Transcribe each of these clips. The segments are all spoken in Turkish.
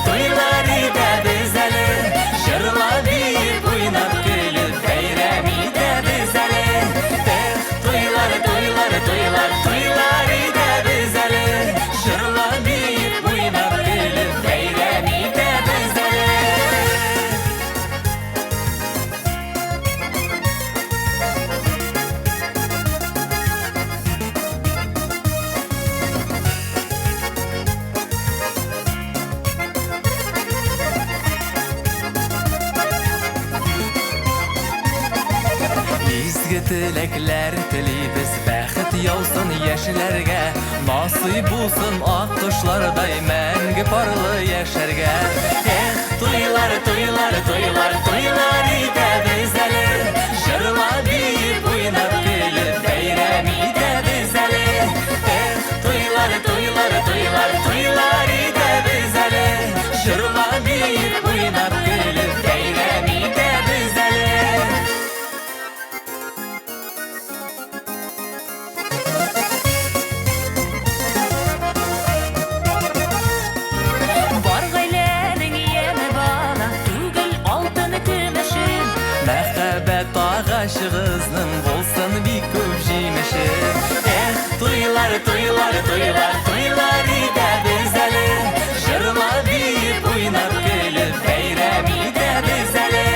Toylar ide bizeli, jırla bir oynap gülüp beyremi de bizeli. Toylar ide bizeli, jırla bir oynap gülüp beyremi de bizeli. Bizge tilekler tilibіз, бәхет яусын яшілерге, насip bulsun ақ құшlarдай мәңгі парлы яшәргә. Toylar ide bizeli, jırla bir oynap gülüp beyremi de bizeli. Toylar ide bizeli, jırla bir oynap gülüp beyremi de bizeli. Мәхәббәт ағашығызның болсын бик көп жеміші. Toylar ide bizeli, jırla bir oynap gülüp beyremi de bizeli.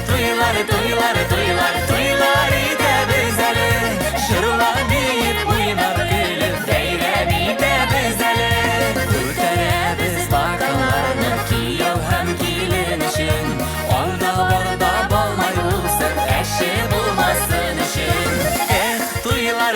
Toylar ide bizeli, jırla bir oynap gülüp beyremi de bizeli. Көтәрәбез бакаларны кияү һәм килен өчен, алда балмай булсын, әше булмасын өчен. Toylar